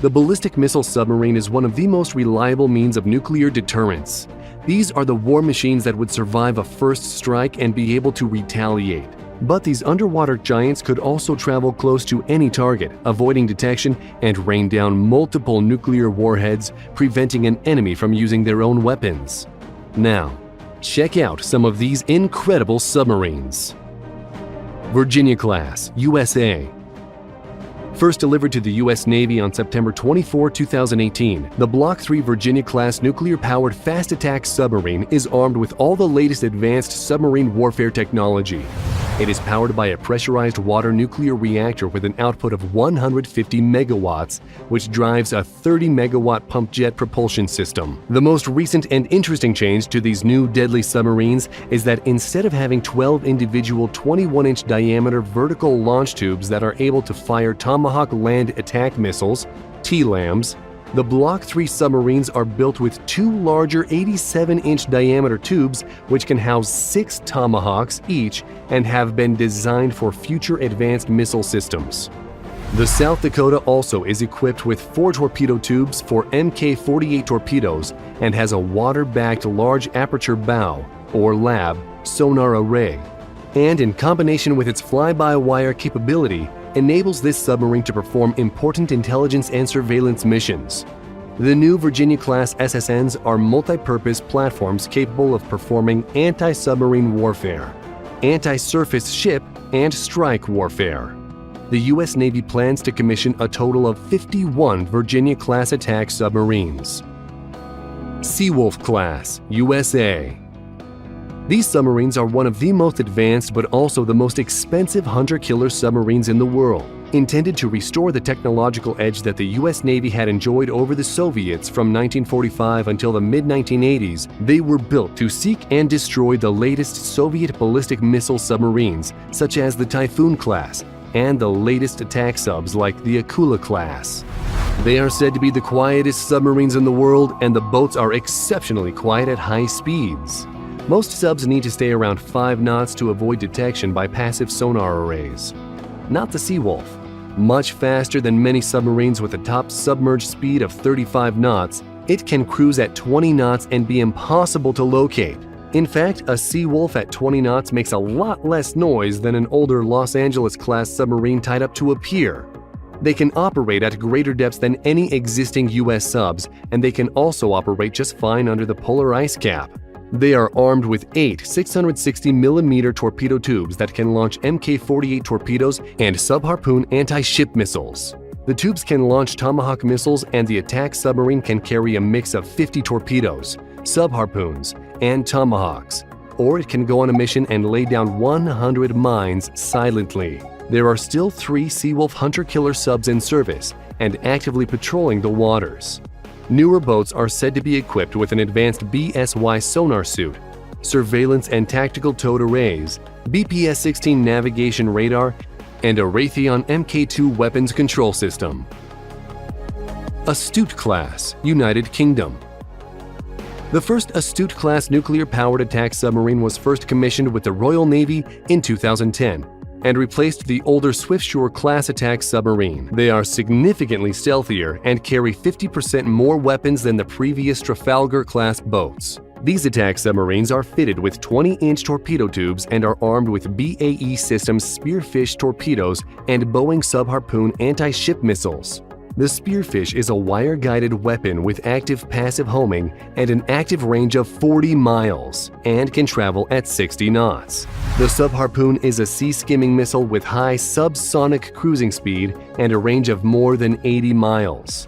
The ballistic missile submarine is one of the most reliable means of nuclear deterrence. These are the war machines that would survive a first strike and be able to retaliate. But these underwater giants could also travel close to any target, avoiding detection, and rain down multiple nuclear warheads, preventing an enemy from using their own weapons. Now, check out some of these incredible submarines. Virginia-class, USA. First delivered to the U.S. Navy on September 24, 2018, the Block III Virginia-class nuclear-powered fast attack submarine is armed with all the latest advanced submarine warfare technology. It is powered by a pressurized water nuclear reactor with an output of 150 megawatts, which drives a 30-megawatt pump jet propulsion system. The most recent and interesting change to these new deadly submarines is that instead of having 12 individual 21-inch diameter vertical launch tubes that are able to fire Tomahawk land attack missiles, TLAMs, the Block III submarines are built with two larger 87-inch diameter tubes which can house 6 Tomahawks each and have been designed for future advanced missile systems. The South Dakota also is equipped with 4 torpedo tubes for Mk-48 torpedoes and has a water-backed large aperture bow, or LAB, sonar array, and in combination with its fly-by-wire capability, enables this submarine to perform important intelligence and surveillance missions. The new Virginia-class SSNs are multi-purpose platforms capable of performing anti-submarine warfare, anti-surface ship, and strike warfare. The U.S. Navy plans to commission a total of 51 Virginia-class attack submarines. Seawolf-class, USA. These submarines are one of the most advanced but also the most expensive hunter-killer submarines in the world. Intended to restore the technological edge that the U.S. Navy had enjoyed over the Soviets from 1945 until the mid-1980s, they were built to seek and destroy the latest Soviet ballistic missile submarines, such as the Typhoon class, and the latest attack subs like the Akula class. They are said to be the quietest submarines in the world, and the boats are exceptionally quiet at high speeds. Most subs need to stay around 5 knots to avoid detection by passive sonar arrays. Not the Seawolf. Much faster than many submarines with a top submerged speed of 35 knots, it can cruise at 20 knots and be impossible to locate. In fact, a Seawolf at 20 knots makes a lot less noise than an older Los Angeles-class submarine tied up to a pier. They can operate at greater depths than any existing U.S. subs, and they can also operate just fine under the polar ice cap. They are armed with 8 660mm torpedo tubes that can launch Mk-48 torpedoes and sub-harpoon anti-ship missiles. The tubes can launch Tomahawk missiles, and the attack submarine can carry a mix of 50 torpedoes, sub-harpoons, and Tomahawks, or it can go on a mission and lay down 100 mines silently. There are still 3 Seawolf hunter-killer subs in service and actively patrolling the waters. Newer boats are said to be equipped with an advanced BSY sonar suit, surveillance and tactical towed arrays, BPS-16 navigation radar, and a Raytheon Mk2 weapons control system. Astute-class, United Kingdom. The first Astute-class nuclear-powered attack submarine was first commissioned with the Royal Navy in 2010. And replaced the older Swiftsure-class attack submarine. They are significantly stealthier and carry 50% more weapons than the previous Trafalgar-class boats. These attack submarines are fitted with 20-inch torpedo tubes and are armed with BAE Systems Spearfish torpedoes and Boeing Sub-Harpoon anti-ship missiles. The Spearfish is a wire-guided weapon with active-passive homing and an active range of 40 miles and can travel at 60 knots. The Sub-Harpoon is a sea-skimming missile with high subsonic cruising speed and a range of more than 80 miles.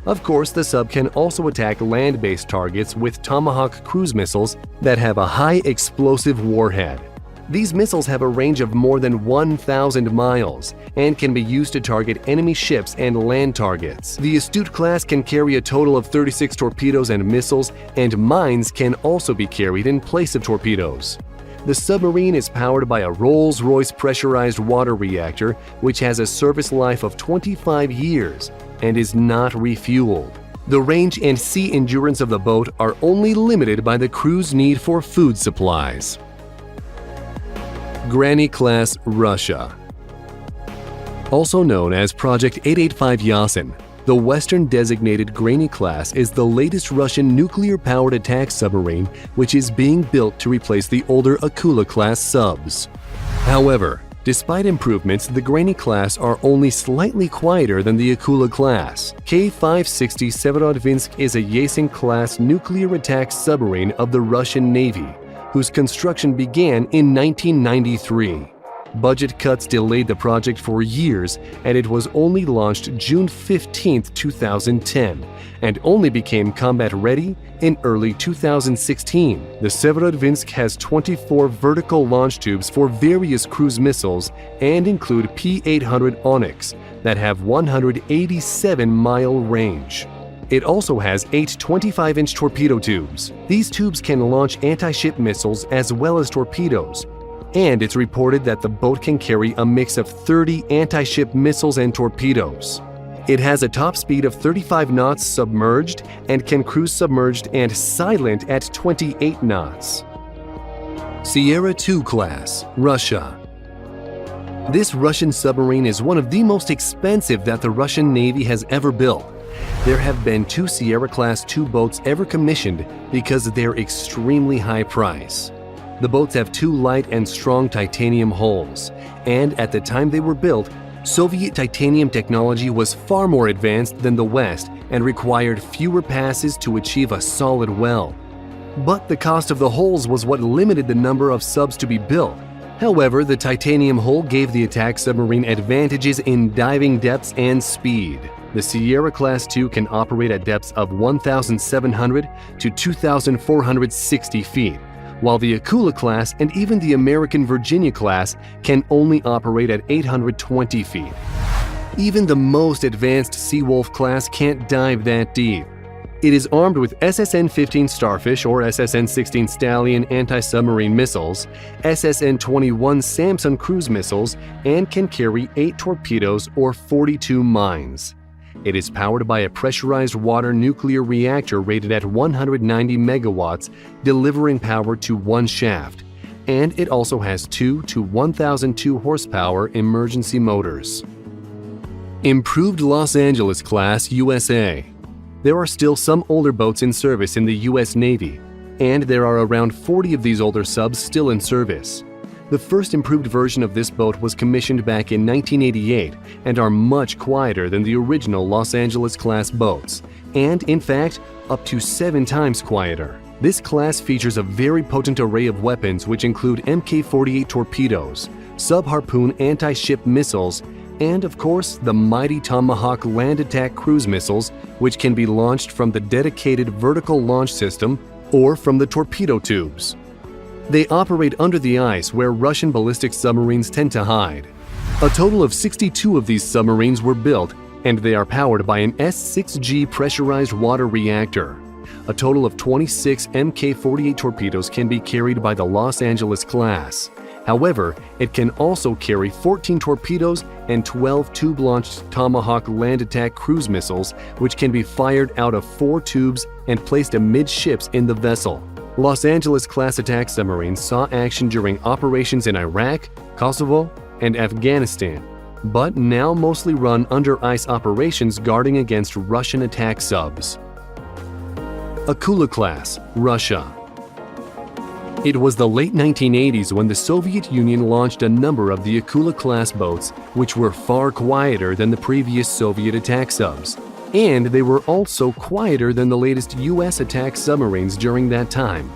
Of course, the sub can also attack land-based targets with Tomahawk cruise missiles that have a high explosive warhead. These missiles have a range of more than 1,000 miles and can be used to target enemy ships and land targets. The Astute class can carry a total of 36 torpedoes and missiles, and mines can also be carried in place of torpedoes. The submarine is powered by a Rolls-Royce pressurized water reactor, which has a service life of 25 years and is not refueled. The range and sea endurance of the boat are only limited by the crew's need for food supplies. Granny-class, Russia. Also known as Project 885 Yasin, The Western-designated Grainy class is the latest Russian nuclear-powered attack submarine which is being built to replace the older Akula-class subs. However, despite improvements, the Grainy class are only slightly quieter than the Akula class. K-560 Severodvinsk is a Yasen-class nuclear attack submarine of the Russian Navy, whose construction began in 1993. Budget cuts delayed the project for years, and it was only launched June 15, 2010, and only became combat-ready in early 2016. The Severodvinsk has 24 vertical launch tubes for various cruise missiles and include P-800 Onyx that have 187-mile range. It also has 8 25-inch torpedo tubes. These tubes can launch anti-ship missiles as well as torpedoes, and it's reported that the boat can carry a mix of 30 anti-ship missiles and torpedoes. It has a top speed of 35 knots submerged and can cruise submerged and silent at 28 knots. Sierra II class, Russia. This Russian submarine is one of the most expensive that the Russian Navy has ever built. There have been 2 Sierra Class II boats ever commissioned because of their extremely high price. The boats have 2 light and strong titanium hulls, and at the time they were built, Soviet titanium technology was far more advanced than the West and required fewer passes to achieve a solid well. But the cost of the hulls was what limited the number of subs to be built. However, the titanium hull gave the attack submarine advantages in diving depths and speed. The Sierra Class II can operate at depths of 1,700 to 2,460 feet, while the Akula class and even the American Virginia class can only operate at 820 feet. Even the most advanced Seawolf class can't dive that deep. It is armed with SSN-15 Starfish or SSN-16 Stallion anti-submarine missiles, SSN-21 Samson cruise missiles, and can carry 8 torpedoes or 42 mines. It is powered by a pressurized water nuclear reactor rated at 190 megawatts, delivering power to 1 shaft, and it also has 2 to 1,002 horsepower emergency motors. Improved Los Angeles class, USA. There are still some older boats in service in the U.S. Navy, and there are around 40 of these older subs still in service. The first improved version of this boat was commissioned back in 1988 and are much quieter than the original Los Angeles-class boats, and in fact, up to 7 times quieter. This class features a very potent array of weapons which include Mk-48 torpedoes, sub-harpoon anti-ship missiles, and of course the mighty Tomahawk land attack cruise missiles, which can be launched from the dedicated vertical launch system or from the torpedo tubes. They operate under the ice where Russian ballistic submarines tend to hide. A total of 62 of these submarines were built, and they are powered by an S-6G pressurized water reactor. A total of 26 Mk-48 torpedoes can be carried by the Los Angeles class. However, it can also carry 14 torpedoes and 12 tube-launched Tomahawk land attack cruise missiles, which can be fired out of 4 tubes and placed amidships in the vessel. Los Angeles-class attack submarines saw action during operations in Iraq, Kosovo, and Afghanistan, but now mostly run under ice operations guarding against Russian attack subs. Akula class, Russia. It was the late 1980s when the Soviet Union launched a number of the Akula-class boats, which were far quieter than the previous Soviet attack subs. And they were also quieter than the latest US attack submarines during that time.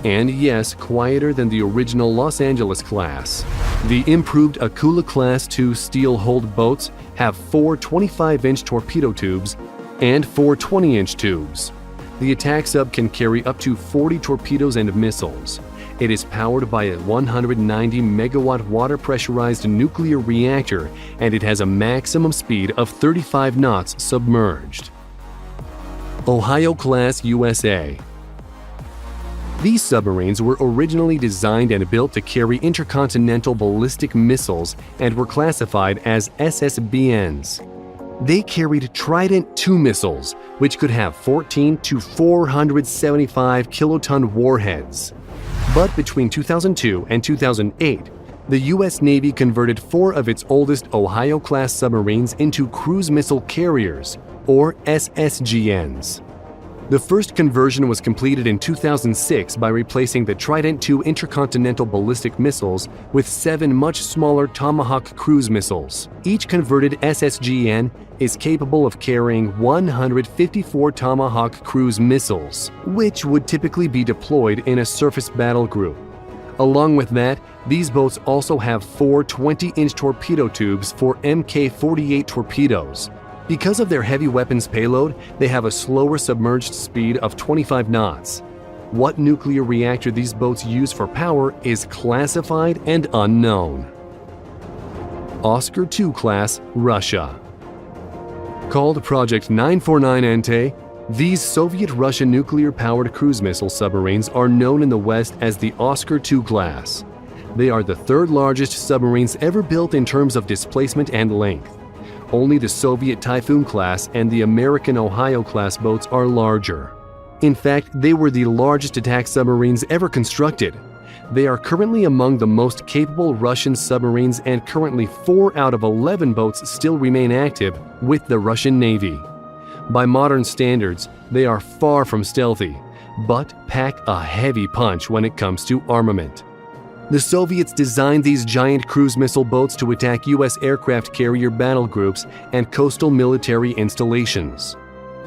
And yes, quieter than the original Los Angeles class. The improved Akula Class II steel-hulled boats have 4 25-inch torpedo tubes and 4 20-inch tubes. The attack sub can carry up to 40 torpedoes and missiles. It is powered by a 190 megawatt water pressurized nuclear reactor, and it has a maximum speed of 35 knots submerged. Ohio Class USA. These submarines were originally designed and built to carry intercontinental ballistic missiles and were classified as SSBNs. They carried Trident II missiles, which could have 14 to 475 kiloton warheads. But between 2002 and 2008, the U.S. Navy converted 4 of its oldest Ohio-class submarines into cruise missile carriers, or SSGNs. The first conversion was completed in 2006 by replacing the Trident II intercontinental ballistic missiles with 7 much smaller Tomahawk cruise missiles. Each converted SSGN is capable of carrying 154 Tomahawk cruise missiles, which would typically be deployed in a surface battle group. Along with that, these boats also have 4 20-inch torpedo tubes for Mk-48 torpedoes. Because of their heavy weapons payload, they have a slower submerged speed of 25 knots. What nuclear reactor these boats use for power is classified and unknown. Oscar II class, Russia. Called Project 949 Ente, these Soviet-Russian nuclear-powered cruise missile submarines are known in the West as the Oscar II class. They are the third largest submarines ever built in terms of displacement and length. Only the Soviet Typhoon class and the American Ohio class boats are larger. In fact, they were the largest attack submarines ever constructed. They are currently among the most capable Russian submarines, and currently 4 out of 11 boats still remain active with the Russian Navy. By modern standards, they are far from stealthy, but pack a heavy punch when it comes to armament. The Soviets designed these giant cruise missile boats to attack U.S. aircraft carrier battle groups and coastal military installations.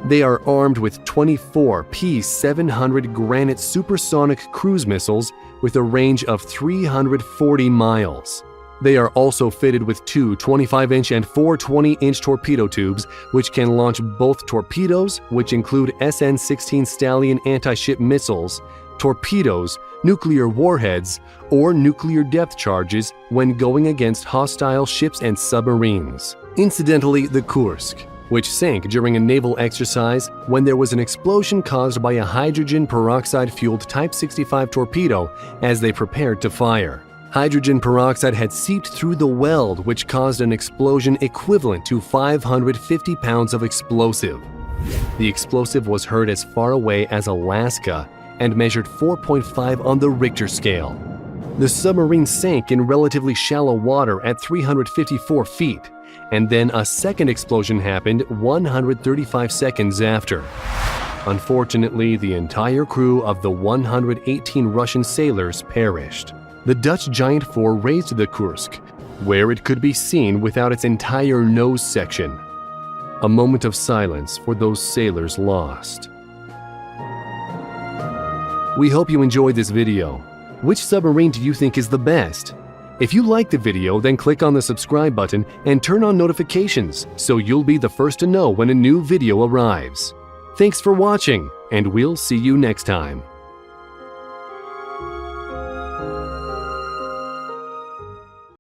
They are armed with 24 P-700 Granite supersonic cruise missiles with a range of 340 miles. They are also fitted with 2 25-inch and 4 20-inch torpedo tubes, which can launch both torpedoes, which include SN-16 Stallion anti-ship missiles, torpedoes, nuclear warheads, or nuclear depth charges when going against hostile ships and submarines. Incidentally, the Kursk, which sank during a naval exercise when there was an explosion caused by a hydrogen peroxide-fueled Type 65 torpedo as they prepared to fire. Hydrogen peroxide had seeped through the weld, which caused an explosion equivalent to 550 pounds of explosive. The explosive was heard as far away as Alaska and measured 4.5 on the Richter scale. The submarine sank in relatively shallow water at 354 feet, and then a second explosion happened 135 seconds after. Unfortunately, the entire crew of the 118 Russian sailors perished. The Dutch Giant 4 raised the Kursk, where it could be seen without its entire nose section. A moment of silence for those sailors lost. We hope you enjoyed this video. Which submarine do you think is the best? If you liked the video, then click on the subscribe button and turn on notifications so you'll be the first to know when a new video arrives. Thanks for watching, and we'll see you next time.